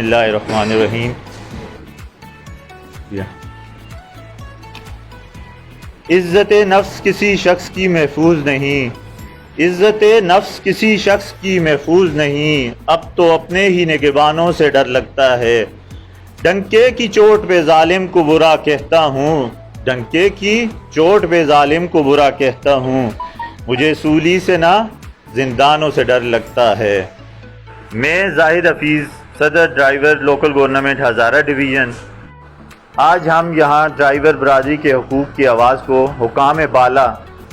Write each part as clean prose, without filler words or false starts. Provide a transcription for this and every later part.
اللہ الرحمن الرحیم۔ عزت نفس کسی شخص کی محفوظ نہیں، عزت نفس کسی شخص کی محفوظ نہیں، اب تو اپنے ہی نگہبانوں سے ڈر لگتا ہے، ڈنکے کی چوٹ پہ ظالم کو برا کہتا ہوں، ڈنکے کی چوٹ پہ ظالم کو برا کہتا ہوں، مجھے سولی سے نہ زندانوں سے ڈر لگتا ہے۔ میں زاہد حفیظ، صدر driver local government Hazara division, آج ہم یہاں ڈرائیور برادری کے حقوق کی آواز کو حکام بالا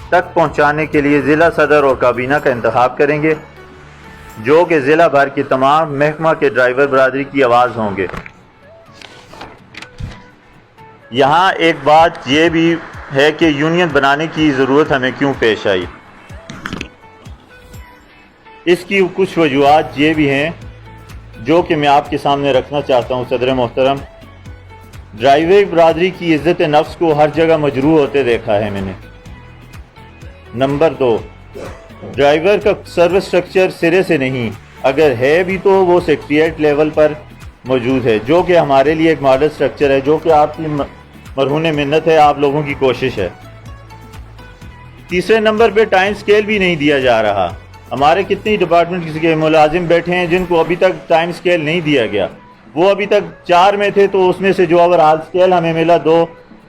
تک پہنچانے کے لیے ضلع صدر اور کابینہ کا انتخاب کریں گے، جو کہ ضلع بھر کے تمام محکمہ کے ڈرائیور برادری کی آواز ہوں گے۔ یہاں ایک بات یہ بھی ہے کہ یونین بنانے کی ضرورت ہمیں کیوں پیش آئی۔ اس کی کچھ وجوہات یہ بھی ہیں جو کہ میں آپ کے سامنے رکھنا چاہتا ہوں۔ صدر محترم، ڈرائیور برادری کی عزت نفس کو ہر جگہ مجروح ہوتے دیکھا ہے میں نے۔ نمبر 2، ڈرائیور کا سروس سٹرکچر سرے سے نہیں، اگر ہے بھی تو وہ سیکریٹریٹ لیول پر موجود ہے، جو کہ ہمارے لیے ایک ماڈل سٹرکچر ہے، جو کہ آپ کی مرہون منت ہے، آپ لوگوں کی کوشش ہے۔ تیسرے نمبر پہ ٹائم سکیل بھی نہیں دیا جا رہا۔ ہمارے کتنی ڈپارٹمنٹ کے ملازم بیٹھے ہیں جن کو ابھی تک ٹائم سکیل نہیں دیا گیا، وہ ابھی تک 4 میں تھے تو اس میں سے جو اوور آل سکیل ہمیں ملا 2،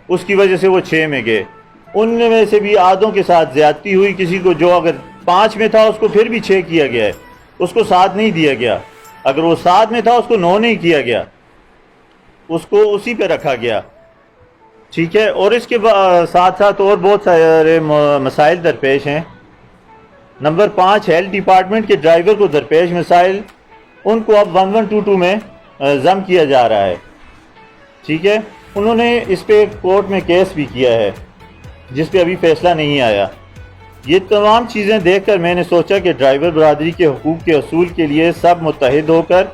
اس کی وجہ سے وہ 6 میں گئے۔ ان میں سے بھی آدھوں کے ساتھ زیادتی ہوئی، کسی کو جو اگر 5 میں تھا اس کو پھر بھی 6 کیا گیا ہے، اس کو 7 نہیں دیا گیا، اگر وہ 7 میں تھا اس کو 9 نہیں کیا گیا، اس کو اسی پہ رکھا گیا، ٹھیک ہے۔ اور اس کے ساتھ ساتھ اور بہت سارے مسائل درپیش ہیں۔ نمبر 5، ہیلتھ ڈپارٹمنٹ کے ڈرائیور کو درپیش مسائل، ان کو اب 1122 میں ضم کیا جا رہا ہے، ٹھیک ہے۔ انہوں نے اس پہ کورٹ میں کیس بھی کیا ہے جس پہ ابھی فیصلہ نہیں آیا۔ یہ تمام چیزیں دیکھ کر میں نے سوچا کہ ڈرائیور برادری کے حقوق کے اصول کے لیے سب متحد ہو کر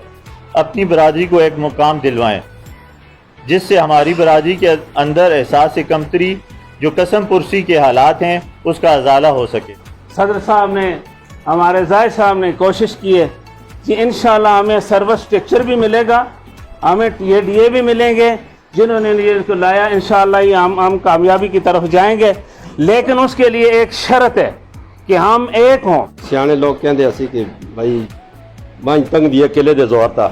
اپنی برادری کو ایک مقام دلوائیں، جس سے ہماری برادری کے اندر احساس کمتری جو قسم پرسی کے حالات ہیں اس کا ازالہ ہو سکے۔ صدر صاحب نے، ہمارے زاہد صاحب نے کوشش کی ہے کہ انشاءاللہ ہمیں سروس سٹرکچر بھی ملے گا، ہمیں TADA بھی ملیں گے، جنہوں نے اس کو لایا انشاءاللہ یہ ہم کامیابی کی طرف جائیں گے، لیکن اس کے لیے ایک شرط ہے کہ ہم ایک ہوں۔ سیانے لوگ کہتے اسی کہ بھائی مانج تنگ دیے قلعے دے زور تھا،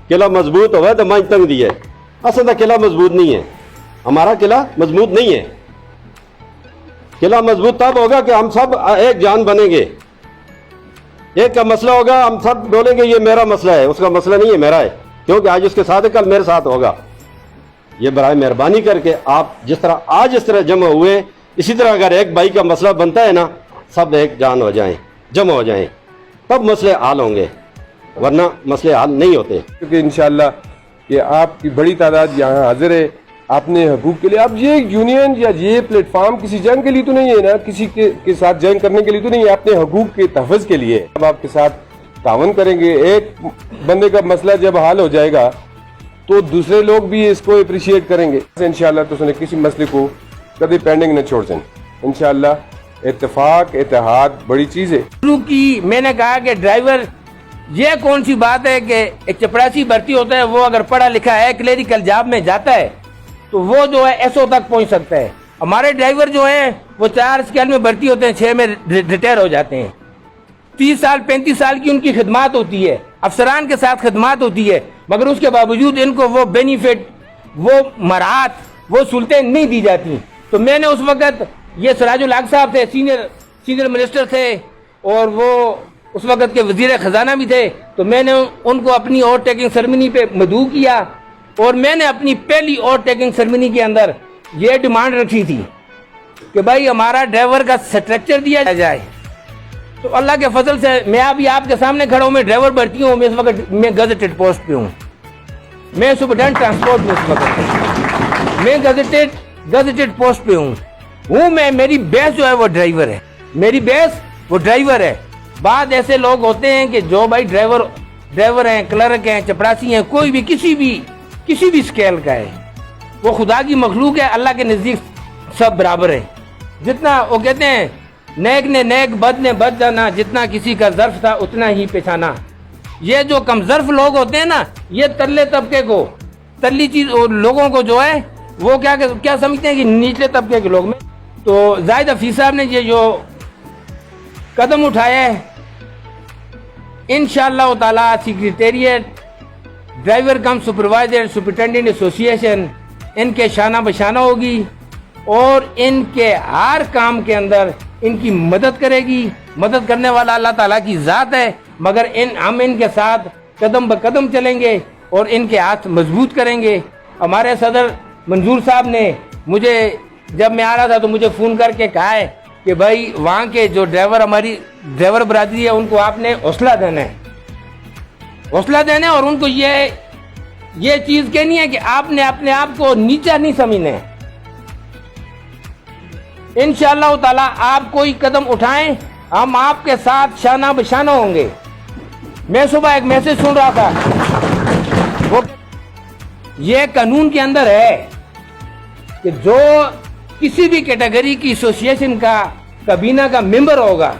قلعہ مضبوط ہوا تو مانج تنگ دیے، اصل تو قلعہ مضبوط نہیں ہے، ہمارا قلعہ مضبوط نہیں ہے۔ قلعہ مضبوط تب ہوگا کہ ہم سب ایک جان بنیں گے، ایک کا مسئلہ ہوگا، ہم سب بولیں گے یہ میرا مسئلہ ہے، اس کا مسئلہ نہیں ہے، میرا ہے، کیونکہ آج اس کے ساتھ ہے کل میرے ساتھ ہوگا۔ یہ برائے مہربانی کر کے آپ جس طرح آج اس طرح جمع ہوئے، اسی طرح اگر ایک بھائی کا مسئلہ بنتا ہے نا، سب ایک جان ہو جائیں، جمع ہو جائیں، تب مسئلے حل ہوں گے، ورنہ مسئلے حل نہیں ہوتے۔ کیونکہ انشاءاللہ کہ آپ کی بڑی تعداد یہاں حاضر ہے اپنے حقوق کے لیے۔ اب یہ یونین یا یہ پلیٹ فارم کسی جنگ کے لیے تو نہیں ہے نا، کسی کے ساتھ جنگ کرنے کے لیے تو نہیں ہے، اپنے حقوق کے تحفظ کے لیے اب آپ کے ساتھ تعاون کریں گے۔ ایک بندے کا مسئلہ جب حل ہو جائے گا تو دوسرے لوگ بھی اس کو اپریشیٹ کریں گے انشاءاللہ، تو اس نے کسی مسئلے کو کبھی پینڈنگ نہ چھوڑ دیں انشاءاللہ۔ اتفاق اتحاد بڑی چیز ہے۔ شروع کی میں نے کہا کہ ڈرائیور، یہ کون سی بات ہے کہ ایک چپراسی بھرتی ہوتا ہے، وہ اگر پڑھا لکھا ہے کلیریکل جاب میں جاتا ہے تو وہ جو ہے SO تک پہنچ سکتا ہے۔ ہمارے ڈرائیور جو ہیں وہ 4 اسکیل میں بھرتی ہوتے ہیں، 6 میں ریٹائر ہو جاتے ہیں۔ 30 سال 35 سال کی ان کی خدمات ہوتی ہے، افسران کے ساتھ خدمات ہوتی ہے، مگر اس کے باوجود ان کو وہ بینیفٹ، وہ مراحت، وہ سہولتیں نہیں دی جاتی۔ تو میں نے اس وقت، یہ سراج الحق صاحب تھے، سینئر منسٹر تھے اور وہ اس وقت کے وزیر خزانہ بھی تھے، تو میں نے ان کو اپنی اوور ٹیکنگ سرمنی پہ مدعو کیا، اور میں نے اپنی پہلی اوور ٹیکنگ سرمنی کے اندر یہ ڈیمانڈ رکھی تھی کہ بھائی ہمارا ڈرائیور کا سٹرکچر دیا جائے۔ تو اللہ کے فضل سے میں ابھی آپ کے سامنے کھڑا ہوں، میں ڈرائیور بھرتی ہوں، میں اس وقت میں گزٹڈ پوسٹ پہ ہوں، میں سپرڈنٹ ٹرانسپورٹ میں اس وقت میں گزٹڈ پوسٹ پہ ہوں میں، میری بیس جو ہے وہ ڈرائیور ہے، میری بیس وہ ڈرائیور ہے۔ بعد ایسے لوگ ہوتے ہیں کہ جو بھائی ڈرائیور ہیں، کلرک ہیں، چپراسی ہیں، کوئی بھی کسی بھی سکیل کا ہے، وہ خدا کی مخلوق ہے، اللہ کے نزدیک سب برابر ہے۔ جتنا وہ کہتے ہیں نیک نے نیک، بد نے بد جانا، جتنا کسی کا ظرف تھا اتنا ہی پہچانا۔ یہ جو کمزرف لوگ ہوتے ہیں نا، یہ ترلے طبقے کو، ترلی چیز لوگوں کو جو ہے وہ کیا سمجھتے ہیں کہ نچلے طبقے کے لوگ میں. تو زاہد حفیظ صاحب نے یہ جو قدم اٹھایا ہے، انشاءاللہ تعالی سیکریٹریٹ، ڈرائیور کم سپروائزر، سپرنٹینڈنٹ ایسوسیشن ان کے شانہ بشانہ ہوگی اور ان کے ہر کام کے اندر ان کی مدد کرے گی. مدد کرنے والا اللہ تعالیٰ کی ذات ہے، مگر ہم ان کے ساتھ قدم بقدم چلیں گے اور ان کے ہاتھ مضبوط کریں گے. ہمارے صدر منظور صاحب نے مجھے جب میں آ رہا تھا تو مجھے فون کر کے کہا ہے کہ بھائی وہاں کے جو ہماری ڈرائیور برادری ہے ان کو آپ نے حوصلہ دینا ہے، حوصلہ دینا ہے، اور ان کو یہ چیز کہنی ہے کہ آپ نے اپنے آپ کو نیچا نہیں سمجھنا ہے. انشاءاللہ تعالی آپ کوئی قدم اٹھائیں، ہم آپ کے ساتھ شانہ بشانہ ہوں گے. میں صبح ایک میسج سن رہا تھا، وہ یہ قانون کے اندر ہے کہ جو کسی بھی کیٹیگری کی ایسوسیشن کا کابینہ کا ممبر ہوگا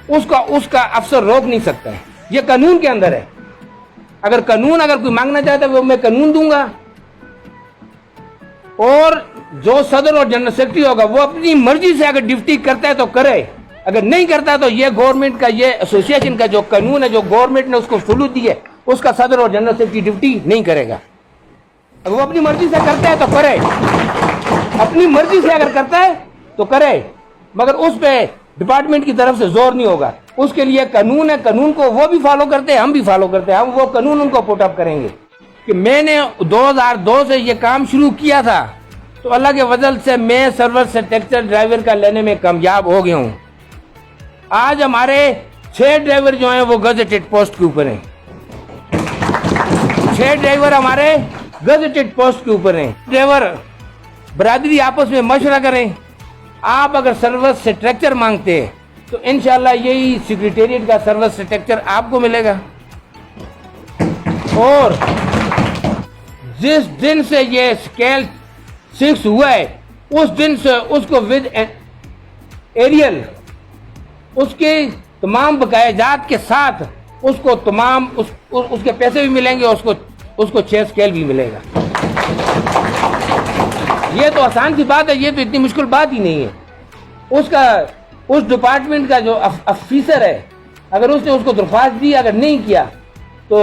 اس کا افسر روک نہیں سکتا ہے. یہ قانون کے اندر ہے. اگر کوئی مانگنا چاہتا ہے وہ میں قانون دوں گا، اور جو صدر اور جنرل سیکرٹری ہوگا وہ اپنی مرضی سے اگر ڈیوٹی کرتا ہے تو کرے، اگر نہیں کرتا تو یہ گورنمنٹ کا، یہ ایسوسیشن کا جو قانون ہے، جو گورنمنٹ نے اس کو سہولت دی ہے، اس کا صدر اور جنرل سیکرٹری ڈیوٹی نہیں کرے گا. اگر وہ اپنی مرضی سے کرتا ہے تو کرے، اپنی مرضی سے اگر کرتا ہے تو کرے، مگر اس پہ ڈپارٹمنٹ کی طرف سے زور نہیں ہوگا. اس کے لیے قانون ہے، قانون کو وہ بھی فالو کرتے ہیں، ہم بھی فالو کرتے ہیں. ہم وہ قانون ان کو پٹ اپ کریں گے. کہ میں نے 2002 سے یہ کام شروع کیا تھا تو اللہ کے فضل سے میں سروس سٹرکچر ڈرائیور کا لینے میں کامیاب ہو گیا ہوں. آج ہمارے 6 ڈرائیور جو ہیں وہ گزٹڈ پوسٹ کے اوپر ہیں. 6 ڈرائیور ہمارے گزٹڈ پوسٹ کے اوپر ہیں. ڈرائیور برادری آپس میں مشورہ کریں. آپ اگر سروس سٹرکچر مانگتے ہیں تو انشاءاللہ یہی سیکریٹریٹ کا سروس سٹرکچر آپ کو ملے گا. اور جس دن سے یہ اسکیل 6 ہوا ہے اس دن سے اس کو ود ایریل اس کے تمام بقایا جات کے ساتھ اس کو تمام اس کے پیسے بھی ملیں گے، اس کو 6 اسکیل بھی ملے گا. یہ تو آسان سی بات ہے، یہ تو اتنی مشکل بات ہی نہیں ہے. اس ڈپارٹمنٹ کا جو افیسر ہے، اگر اس نے اس کو درخواست دی، اگر نہیں کیا تو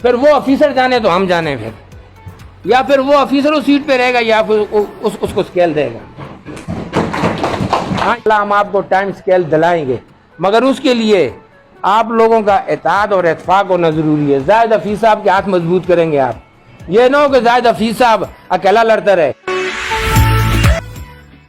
پھر وہ افیسر جانے تو ہم جانے، پھر یا پھر وہ افیسر اس سیٹ پہ رہے گا یا پھر اس کو اسکیل دے گا. ہاں ہم آپ کو ٹائم اسکیل دلائیں گے، مگر اس کے لیے آپ لوگوں کا اتحاد اور اتفاق ہونا ضروری ہے. زاہد حفیظ صاحب کے ہاتھ مضبوط کریں گے آپ. یہ نہ ہو کہ زاہد حفیظ صاحب اکیلا لڑتا رہے.